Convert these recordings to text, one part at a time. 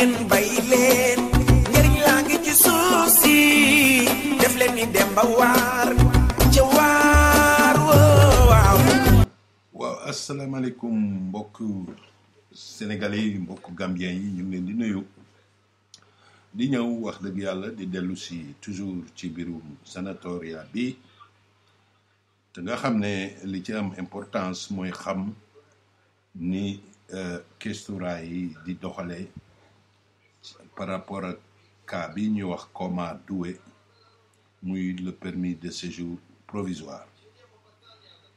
leen bay leen njëriñ laa ngi ci suuf si def leen ni dem ba waar ca waar waaw. waaw asalaamaaleykum mbokk sénégalais yi mbokk gambien yi ñu ngi leen di nuyu di ñëw wax dëgg yàlla di dellu si toujours ci biirum sanatoria bi te nga xam ne li ci am importance mooy xam ni questura yi di doxale par rapport ak cas bi ñuy wax coma doué muy le permis de séjour provisoire.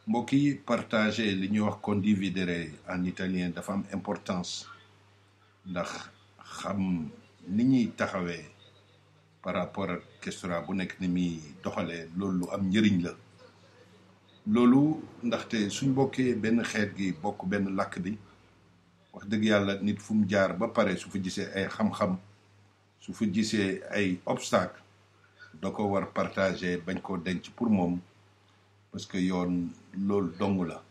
mbokk yi partager li ñuy wax condividere en italien dafa am importance ndax xam ni ñuy taxawee par rapport ak questura bu nekk ni muy doxalee loolu lu am njëriñ la. loolu ndaxte suñ bokkee benn xeet gi bokk benn làkk bi wax dëgg yàlla nit fu mu jaar ba pare su fa gisee ay xam-xam su fa gisee ay obstacle da ko war partager bañ koo denc pour moom parce que yoon loolu dong la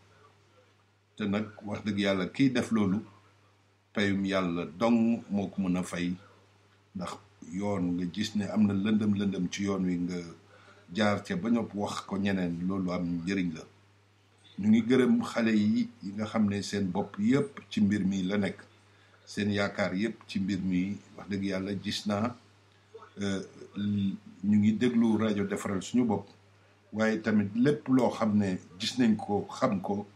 te nag wax dëgg yàlla kiy def loolu payum yàlla dong moo ko mën a fay ndax yoon nga gis ne am na lëndëm ci yoon wi nga jaar ca ba ñopp wax ko ñeneen loolu am njëriñ la. ñu ngi gërëm xale yi nga xam ne seen bopp yëpp ci mbir mi la nekk seen yaakaar yëpp ci mbir mi wax dëgg yàlla gis naa ñu ngi déglu rajo defaral suñu bopp waaye tamit lépp loo xam ne gis nañ ko xam ko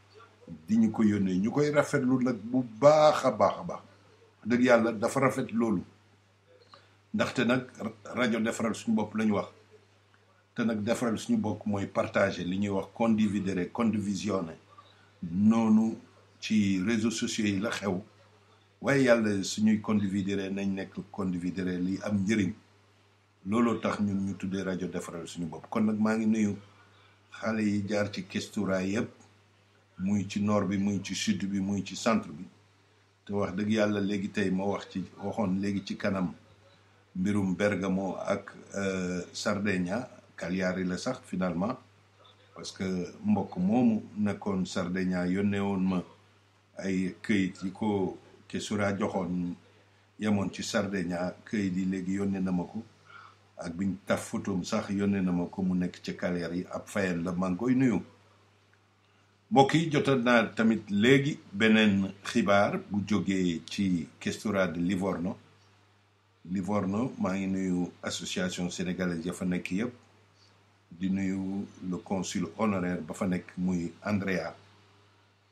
di ñu ko yónnee ñu koy rafetlu nag bu baax a baax a baax wax dëgg yàlla dafa rafet loolu ndaxte nag rajo defaral suñu bopp la ñu wax te nag defaral suñu bopp mooy partager li ñuy wax condividere condivisione noonu ci réseaux sociaux yi la xew waaye yàlla suñuy condividere nañ nekk condividere li am njëriñ looloo tax ñun ñu tuddee rajo defaral suñu bopp. kon nag maa ngi nuyu xale yi jaar ci questura yëpp muy ci nord bi muy ci sud bi muy ci centre bi te wax dëgg yàlla léegi tey ma waxoon léegi ci kanam mbirum Bergamo ak Sardegna Cagliari la sax finalement parce que mbokk moomu nekkoon Sardegna yónnee woon ma ay këyit yi ko questura joxoon yemoon ci Sardegna këyit yi léegi yónnee na ma ko ak biñ taf photom sax yónnee na ma ko mu nekk ca Cagliari ab fayal la maa ngi koy nuyu. mbokk yi jotal naa tamit léegi beneen xibaar bu jógee ci questura de Livorno maa ngi nuyu association sénégalaise ya fa nekk yëpp di nuyu le consul honoraire ba fa nekk muy Andrea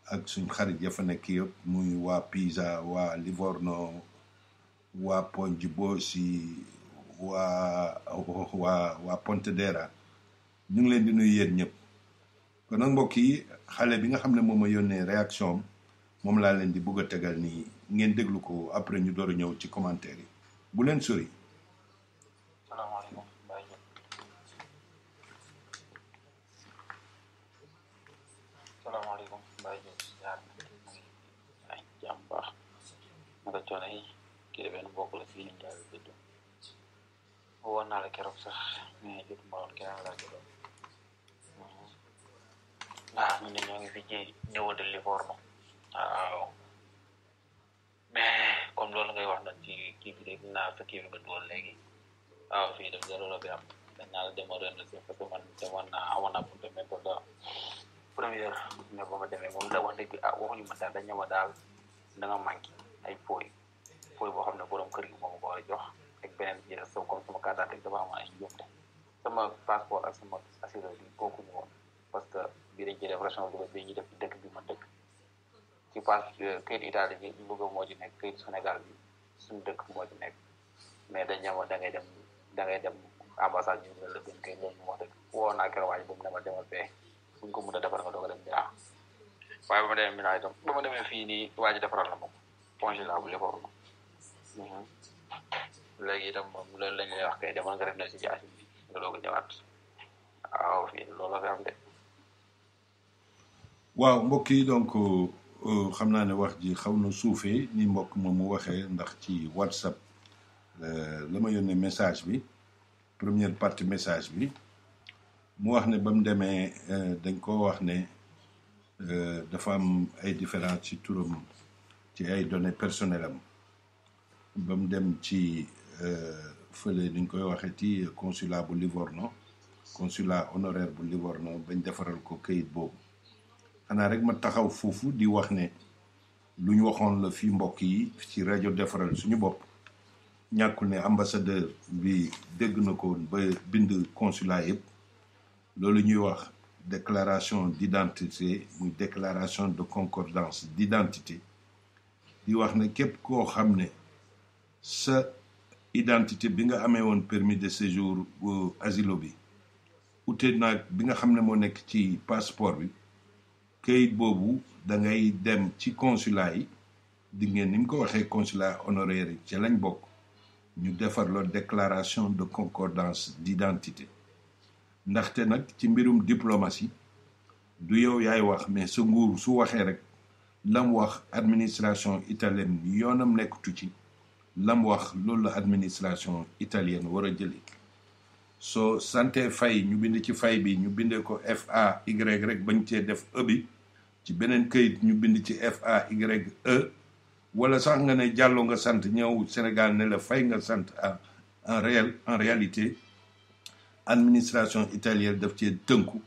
ak suñ xarit ya fa nekk yëpp muy waa Pisa waa Livorno waa Poggibonsi waa Pontedera ñu ngi leen di nuyu yéen ñëpp. kon nag mbokk yi xale bi nga xam ne moom a yónnee réaction moom laa leen di bëgg a tegal nii ngeen déglu ko après ñu door a ñëw ci commentaire yi bu leen sori. salaamaaleykum Baye Diop. salaamaaleykum Baye Diop jaar na ay jàmm baax naka coono yi kii de benn mbokk la fii ñu daal di dund woon naa la keroog sax mais jot ma woon keneen laa jëloon waaw ñu ne ñoo ngi fi ci niveau de Livorno waaw mais comme loolu ngay wax nag ci kii bi rek naa sa kii bi nga dugal léegi waaw fii def zéro la bi am dañ naa la demoon ren si parce que man demoon naa amoon naa pour demee pour la première mais ba ma demee moom la wax dëgg waxuñu ma daal dañ ñëw daal da nga manqué ay fooy boo xam ne borom kër gi moom ko war a jox ak beneen bi jël so comme sama carte d'identité dafa am ay njuumte sama passeport ak sama assurance bi bokkuñu woon parce que bii dañ ci def région bi ñu def ci dëkk bi ma dëkk ci passe këyit Italie bi bëgg moo ci nekk këyit Sénégal bi suñu dëkk moo ci nekk mais dañ ñëwoon da ngay dem ambassade ñu la gën kay loolu moo dëkk woo naa keroog waaj ba mu demal fee buñ ko mën a defar nga doog a dem Milan waaye ba ma demee Milan itam ba ma demee fii nii waa ji defaral na moom congélable defaral ma léegi itam moom loolu lañ lay wax kay demal nga def na si jaasi bi nga doog a ñëwaat waaw fii loolu la fi am de. waaw mbokk yi donc xam naa ne wax ji xaw na suufee ni mbokk moom mu waxee ndax ci WhatsApp la ma yónnee message bi première partie message bi mu wax ne ba mu demee dañ ko wax ne dafa am ay différence ci turam ci ay données personnelles am ba mu dem ci fële ni ñu koy waxee ci consulat bu Livorno consulat honoraire bu Livorno bañ defaral ko këyit boobu xanaa rek ma taxaw foofu di wax ne lu ñu waxoon la fi mbokk yi ci rajo defaral suñu bopp ñàkkul ne ambassadeur bi dégg na ko ba bind consulat yëpp loolu ñuy wax déclaration d'identité muy déclaration de concordance d'identité di wax ne képp koo xam ne sa identité bi nga amee woon permis de séjour bu asilo bi ute naag bi nga xam ne moo nekk ci passeport bi këyit boobu da ngay dem ci consulat yi di ngeen ni mu ko waxee consulat honoraire yi ci lañ bokk ñu defar la déclaration de concordance d'identité ndaxte nag ci mbirum diplomatie du yow yaay wax mais sa nguur su waxee rek lam wax administration italienne yoonam nekkatu ci lam wax loolu la administration italienne war a jëli soo sante fay ñu bind ci fay bi ñu bindee ko FAY rek bañ cee def e bi ci beneen këyit ñu bind ci FAYE wala sax nga ne jàllo nga sant ñëw Sénégal ne la fay nga sant en réalité administration italienne daf cee tënku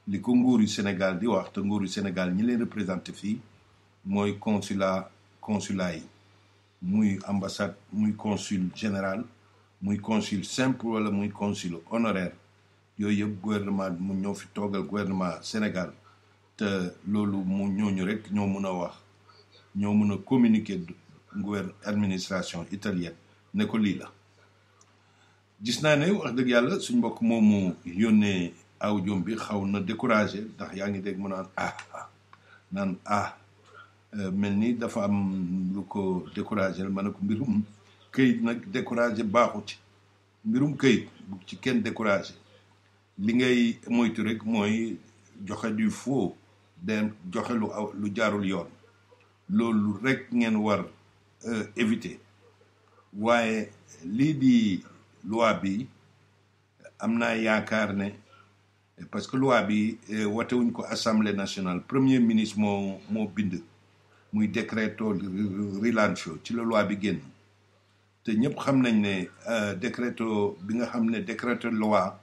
li ko nguuru Sénégal di wax te nguuru Sénégal ñi leen représenté fii mooy consulat yi muy ambassade muy consul général muy consul simple wala muy consul honoraire yooyu yëpp gouvernement mu ñoo fi toogal gouvernement Sénégal te loolu mu ñooñu rek ñoo mun a wax ñoo mun a communiquer administration italienne ne ko lii la gis naa ne wax dëgg yàlla suñ mbokk moomu yónnee audio bi xaw na découragé ndax yaa ngi dégg mu naan mel ni dafa am lu ko découragé ma ne ko mbirum këyit nag découragé baaxu ci mbirum këyit bu ci kenn découragé li ngay moytu rek mooy joxe du faux dem joxe lu jaarul yoon loolu rek ngeen war éviter waaye lii di loi bi am naa yaakaar ne parce que loi bi watewuñ ko assemblée nationale premier ministre moo bind muy décréto rilancio ci la loi bi génn te ñëpp xam nañ ne décréto bi nga xam ne décréto loi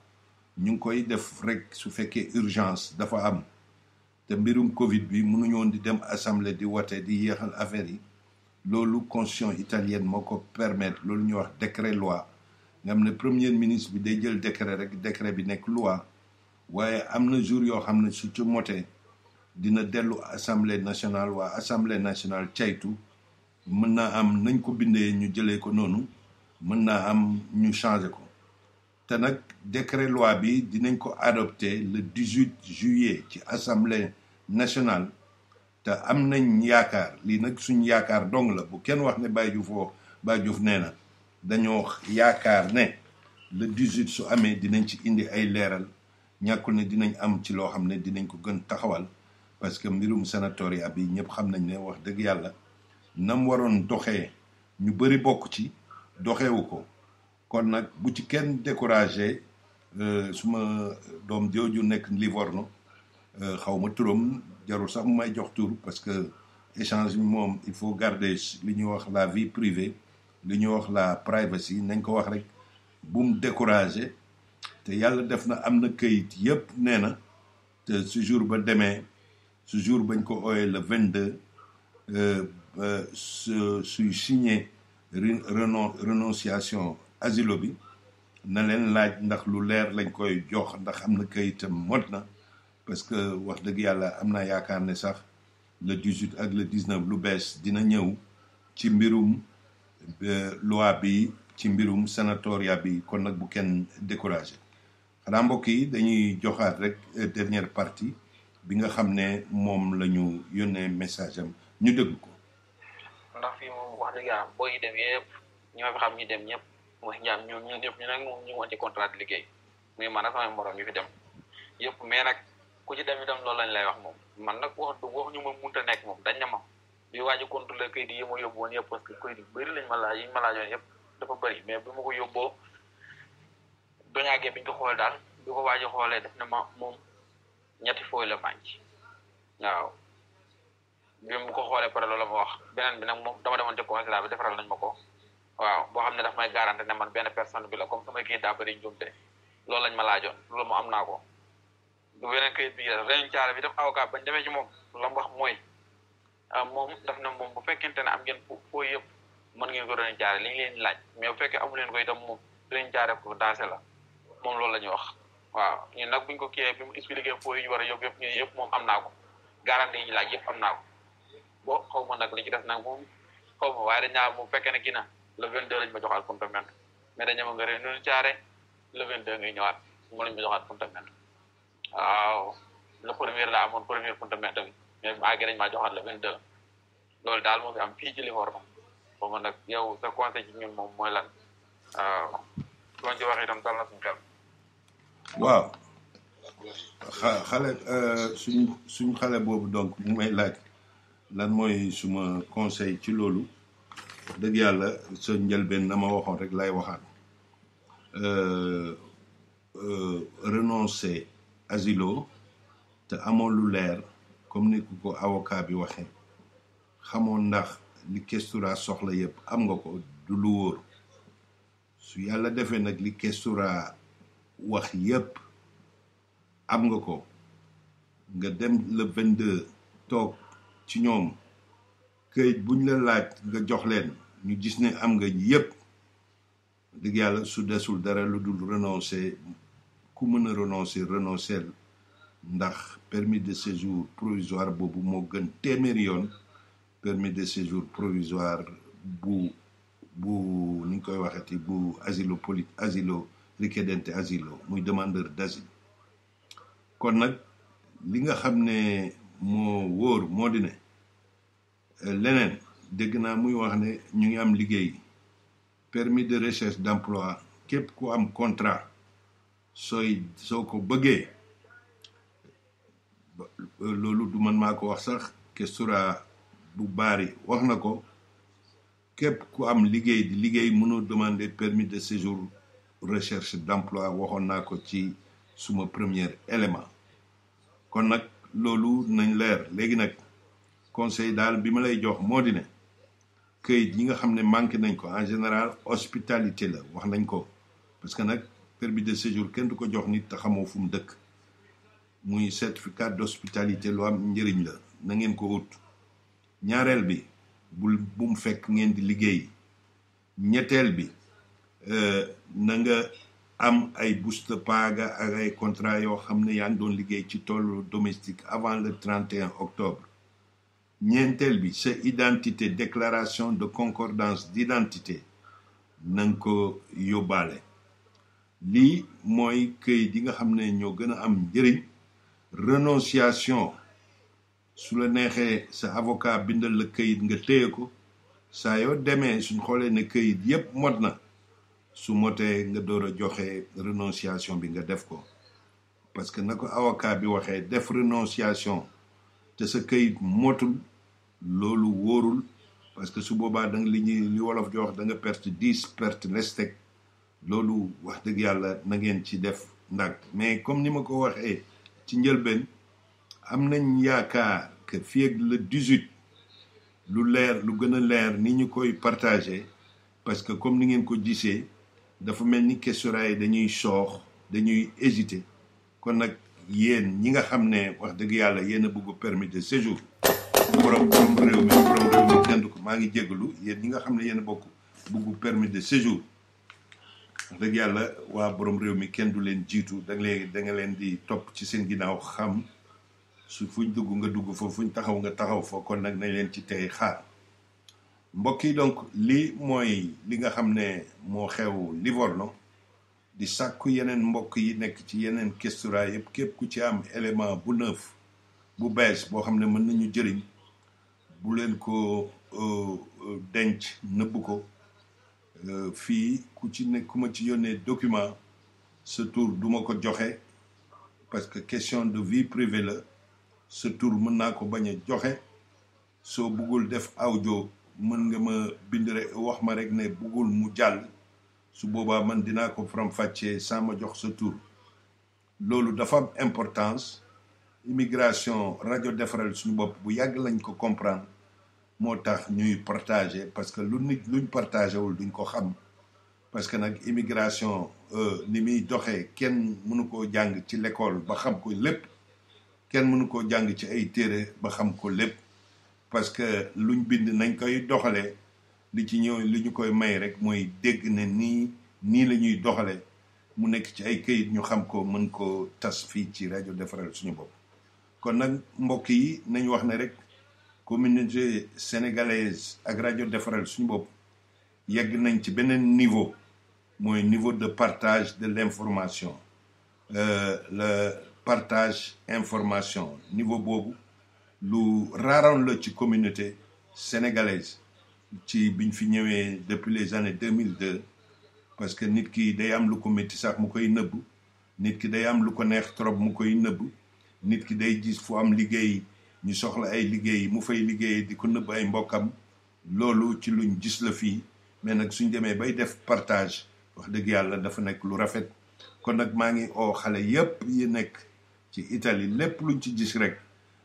ñu ngi koy def rek su fekkee urgence dafa am te mbirum Covid bi mënuñu woon di dem assemblée di wate di yéexal affaire yi loolu constitution italienne moo ko permettre loolu ñuy wax décret loi nga xam ne premier ministre bi day jël décret rek décret bi nekk loi waaye am na jour yoo xam ne su ci motee dina dellu assemblée nationale waa assemblée nationale caytu mën naa am nañ ko bindee ñu jëlee ko noonu mën naa am ñu changé ko te nag décret loi bi dinañ ko adopté le 18 juillet ci assemblée nationale te am nañ yaakaar lii nag suñ yaakaar dong la bu kenn wax ne Baye Diouf nee na dañoo yaakaar ne le 18 su amee dinañ ci indi ay leeral ñàkkul ne dinañ am ci loo xam ne dinañ ko gën taxawal parce que mbirum sénatoria bi ñëpp xam nañ ne wax dëgg yàlla nam waroon doxee ñu bëri bokk ci doxewu ko kon nag bu ci kenn découragé suma doom jooju nekk Livorno xaw ma turam jarul sax mu may jox tur parce que échange bi moom il faut garder li ñuy wax la vie privée li ñuy wax la privacy nañ ko wax rek bu mu découragé te yàlla def na am na këyit yëpp nee na te ce jour ba demee ce jour bañ ko ooyee le 22 suy signé renonciation asilo bi na leen laaj ndax lu leer lañ koy jox ndax am na këyitam mot na parce que wax dëgg yàlla am naa yaakaar ne sax le 18 ak le 19 lu bees dina ñëw ci mbirum loi bi ci mbirum sénatoria bi kon nag bu kenn découragé xanaa mbokk yi dañuy joxaat rek dernière partie bi nga xam ne moom la ñu yónnee message am ñu déglu ko. ndax fii moom wax dëgg yàlla boo yi dem yëpp ñoo fi xam ñu dem ñëpp wax ñaam ñoom ñu ñëpp ñu nag moom ñu woon ci contrat de liggéey muy man ak samay morom yu fi dem yëpp mais nag ku ci dem itam loolu lañ lay wax moom man nag wax ñu ma munta nekk moom dañ na ma bi waaj a contrôler kayit yi ma yóbbu woon yëpp parce que kayit yu bëri lañ ma laaj yi ma laajoon yëpp dafa bëri mais bi ma ko yóbboo doñaagee biñ ko xool daal bi ko waaj a xoolee def na ma moom ñetti fooy la manqué waaw bi mu ko xoolee pare loolu la ma wax beneen bi nag moom dama demoon ci consulat bi defaral nañ ma ko waaw boo xam ne daf may garanti ne man benn personne bi la comme sama kayit daa bëri njumte loolu lañ ma laajoon loolu mu am naa ko du beneen kayit bi réunion caare bi def avocat bañ demee ci moom la mu wax mooy moom daf na moom bu fekkente ne am ngeen foo yëpp mën ngeen ko réunion caare li ñu leen laaj mais bu fekkee amu leen ko itam moom réunion caare ko daase la moom loolu la ñuy wax waaw ñun nag buñ ko kiiyee bi mu expliqué foo yi ñu war a yóbbu yëpp ñun yëpp moom am naa ko garanti yi ñu laaj yëpp am naa ko boo xaw ma nag li ci def nag moom xaw ma waaye dañ naa bu fekkee ne kii na le 22 lañ ma joxaat complément mais dañu ma nga réunion caare le 22 ngay ñëwaat mu lañ ma joxaat complément waaw le premier la amoon premier complément bi mais maa ngi dañ maa joxaat le 22 loolu daal moo fi am fii ci Livorno xaw ma nag yow sa conseil ci ñun moom mooy lan waaw soo ci wax itam dal na suñu xel. waaw xale suñ xale boobu donc mu may laaj lan mooy suma conseil ci loolu dëgg yàlla sa njëlbeen na ma waxoon rek lay waxaat renoncer asilo te amoon lu leer comme ni ko avocat bi waxee xamoon ndax li questura soxla yëpp am nga ko du lu wóor su yàlla defee nag li questura wax yëpp am nga ko nga dem le 22 toog ci ñoom këyit buñ la laaj nga jox leen ñu gis ne am nga yëpp dëgg yàlla su desul dara lu dul renoncer ku mën a renoncer ndax permis de séjour provisoire boobu moo gën téeméeri yoon permis de séjour provisoire bu ni ñu koy waxeti bu asilo richiedente asilo muy demandeur d'asile kon nag li nga xam ne moo wóor moo di ne leneen dégg naa muy wax ne ñu ngi am liggéey permis de recherche d'emploi képp ku am contrat soo ko bëggee loolu du man maa ko wax sax questura bu bari wax na ko képp ku am liggéey di liggéey mënoo demander permis de séjour recherche d'emploi waxoon naa ko ci suma premier élément kon nag loolu nañ leer léegi nag conseil daal bi ma lay jox moo di ne këyit yi nga xam ne manqué nañ ko en général hospitalité la wax nañ ko parce que nag permis de séjour kenn du ko jox nit te xamoo fu mu dëkk muy certificat d'hospitalité lu am njëriñ la na ngeen ko ut ñaareel bi bu mu fekk ngeen di liggéey ñetteel bi na nga am ay busta paga ak ay contrat yoo xam ne yaa ngi doon liggéey ci toolu domestique avant le 31 octobre ñeenteel bi sa identité déclaration de concordance d'identité na nga ko yóbbaale lii mooy këyit yi nga xam ne ñoo gën a am njëriñ renonciation su la neexee sa avocat bindal la këyit nga téye ko saa yoo demee suñ xoolee ne këyit yépp mot na su motee nga door a joxe renonciation bi nga def ko parce que na ko avocat bi waxee def renonciation te sa këyit motul loolu wóorul parce que su boobaa da nga li wolof di wax da nga perte 10 perte lestek loolu wax dëgg yàlla na ngeen ci def ndag mais comme ni ma ko waxee ci njëlbeen am nañ yaakaar que fii ak le 18 lu leer lu gën a leer ni ñu koy partagé parce que comme ni ngeen ko gisee dafa mel ni questionnaire yi dañuy soox dañuy hésiter kon nag yéen ñi nga xam ne wax dëgg yàlla yéen a bëgg permis de séjour borom réew mi kenn du ko maa ngi jégalu yéen ñi nga xam ne yéen a bëgg permis de séjour wax dëgg yàlla waa borom réew mi kenn du leen jiitu da nga leen di topp ci seen ginnaaw xam su fuñ dugg nga dugg fa fuñ taxaw nga taxaw fa kon nag nañ leen ci tey xaar mbokk yi donc lii mooy li nga xam ne moo xew Livorno di sàkku yeneen mbokk yi nekk ci yeneen questura yëpp képp ku ci am élément bu neuf bu bees boo xam ne mën nañu jëriñ bu leen ko denc nëbb ko fii ku ci ne ku ma ci yónnee document sa tur duma ko joxe parce que question de vie privée la sa tur mën naa ko bañ a joxe soo buggul def audio mën nga ma bind rek wax ma rek ne buggul mu jàll su boobaa man dinaa ko faram-fàccee sans ma jox sa tur loolu dafa am importance immigration rajo defaral suñu bopp bu yàgg lañ ko comprendre moo tax ñuy partager parce que luñ partagé wul duñ ko xam parce que nag immigration ni muy doxee kenn mënu koo jàng ci l'école ba xam ko lépp kenn mënu koo jàng ci ay téere ba xam ko lépp parce que luñ bind nañ koy doxalee li ci ñëw li ñu koy may rek mooy dégg ne nii la ñuy doxalee mu nekk ci ay këyit ñu xam ko mën ko tas fii ci rajo defaral suñu bopp kon nag mbokk yi nañ wax ne rek communauté sénégalaise ak rajo defaral suñu bopp yegg nañ ci beneen niveau mooy niveau de partage de l'information le partage information niveau boobu lu raaroon la ci communauté sénégalaise ci biñ fi ñëwee depuis les années 2002 parce que nit ki day am lu ko métti sax mu koy nëbb nit ki day am lu ko neex trop mu koy nëbb nit ki day gis fu am liggéey ñu soxla ay liggéey mu fay liggéey di ko nëbb ay mbokkam loolu ci luñ gis la fii mais nag suñ demee bay def partage wax dëgg yàlla dafa nekk lu rafet kon nag maa ngi oo xale yépp yi nekk ci Italie lépp luñ ci gis rek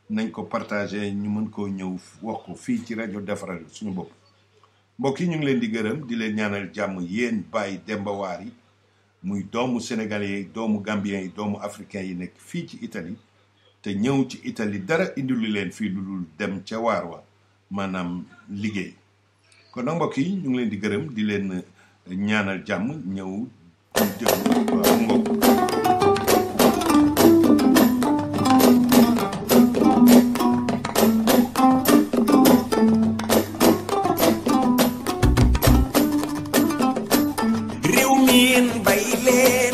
nañ ko partagé ñu mën koo ñëw wax ko fii ci rajo defaral suñu bopp mbokk yi ñu ngi leen di gërëm di leen ñaanal jàmm yéen Baye Demba Waar yi muy doomu sénégalais yi doomu gambien yi doomu africain yi nekk fii ci Italie te ñëw ci Italie dara indilu leen fii lu dul dem ca waar wa maanaam liggéey kon nag mbokk yi ñu ngi leen di gërëm di leen ñaanal jàmm ñëw ñu jëm waaw mbokk réew mi yéen bay leen